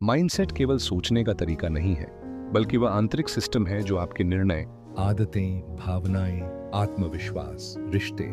Mindset केवल सोचने का तरीका नहीं है, बल्कि वह आंतरिक सिस्टम है जो आपके निर्णय, आदतें, भावनाएं, आत्मविश्वास, रिश्ते,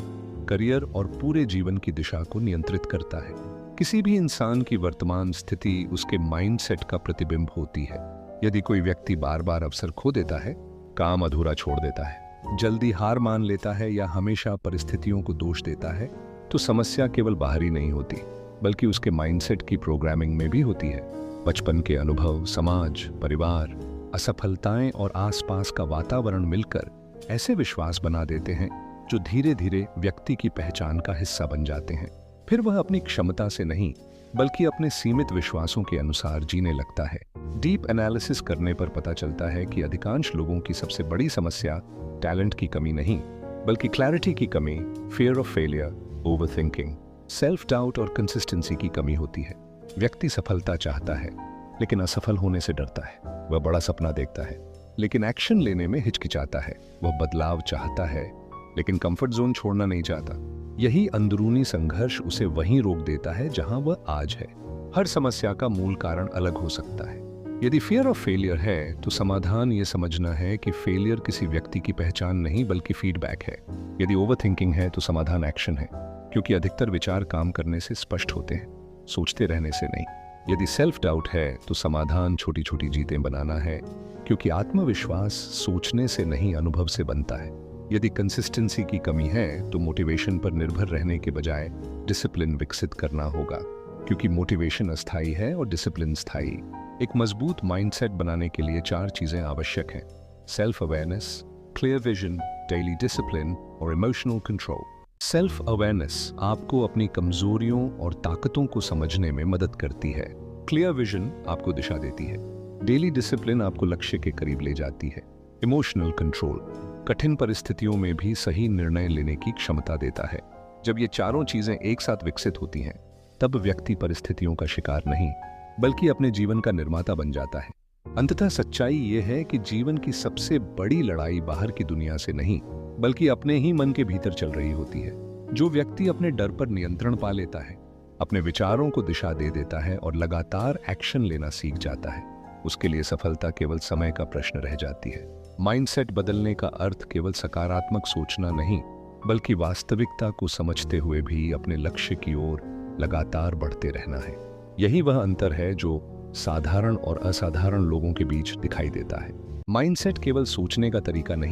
करियर और पूरे जीवन की दिशा को नियंत्रित करता है। किसी भी इंसान की वर्तमान स्थिति उसके माइंडसेट का प्रतिबिंब होती है। यदि कोई व्यक्ति बार बार अवसर खो देता है, काम अधूरा छोड़ देता है, जल्दी हार मान लेता है या हमेशा परिस्थितियों को दोष देता है, तो समस्या केवल बाहरी नहीं होती, बल्कि उसके माइंडसेट की प्रोग्रामिंग में भी होती है। बचपन के अनुभव, समाज, परिवार, असफलताएं और आसपास का वातावरण मिलकर ऐसे विश्वास बना देते हैं जो धीरे धीरे व्यक्ति की पहचान का हिस्सा बन जाते हैं। फिर वह अपनी क्षमता से नहीं, बल्कि अपने सीमित विश्वासों के अनुसार जीने लगता है। डीप एनालिसिस करने पर पता चलता है कि अधिकांश लोगों की सबसे बड़ी समस्या टैलेंट की कमी नहीं, बल्कि क्लैरिटी की कमी, fear of failure, overthinking, self doubt और कंसिस्टेंसी की कमी होती है। व्यक्ति सफलता चाहता है, लेकिन असफल होने से डरता है। वह बड़ा सपना देखता है, लेकिन एक्शन लेने में हिचकिचाता है। वह बदलाव चाहता है, लेकिन कंफर्ट जोन छोड़ना नहीं चाहता। यही अंदरूनी संघर्ष उसे वहीं रोक देता है जहां वह आज है। हर समस्या का मूल कारण अलग हो सकता है। यदि फियर ऑफ फेलियर है, तो समाधान ये समझना है कि फेलियर किसी व्यक्ति की पहचान नहीं, बल्कि फीडबैक है। यदि ओवरथिंकिंग है, तो समाधान एक्शन है, क्योंकि अधिकतर विचार काम करने से स्पष्ट होते हैं, सोचते रहने से नहीं। यदि सेल्फ डाउट है, तो समाधान छोटी छोटी जीतें बनाना है, क्योंकि आत्मविश्वास सोचने से नहीं, अनुभव से बनता है। यदि कंसिस्टेंसी की कमी है, तो मोटिवेशन पर निर्भर रहने के बजाय डिसिप्लिन विकसित करना होगा, क्योंकि मोटिवेशन अस्थायी है और डिसिप्लिन स्थायी। एक मजबूत माइंडसेट बनाने के लिए 4 चीजें आवश्यक हैं: self awareness, clear vision, daily discipline और इमोशनल कंट्रोल। सेल्फ अवेयरनेस आपको अपनी कमजोरियों और ताकतों को समझने में मदद करती है। क्लियर विजन आपको दिशा देती है। डेली डिसिप्लिन आपको लक्ष्य के करीब ले जाती है। इमोशनल कंट्रोल कठिन परिस्थितियों में भी सही निर्णय लेने की क्षमता देता है। जब ये चारों चीजें एक साथ विकसित होती हैं, तब व्यक्ति परिस्थितियों का शिकार नहीं, बल्कि अपने जीवन का निर्माता बन जाता है। अंततः सच्चाई ये है कि जीवन की सबसे बड़ी लड़ाई बाहर की दुनिया से नहीं, बल्कि अपने ही मन के भीतर चल रही होती है। जो व्यक्ति अपने डर पर नियंत्रण पा लेता है, अपने विचारों को दिशा दे देता है और लगातार एक्शन लेना सीख जाता है, उसके लिए सफलता केवल समय का प्रश्न रह जाती है। माइंडसेट बदलने का अर्थ केवल सकारात्मक सोचना नहीं, बल्कि वास्तविकता को समझते हुए भी अपने लक्ष्य की ओर लगातार बढ़ते रहना है। यही वह अंतर है जो साधारण और असाधारण लोगों के बीच दिखाई देता है। माइंडसेट केवल सोचने का तरीका नहीं,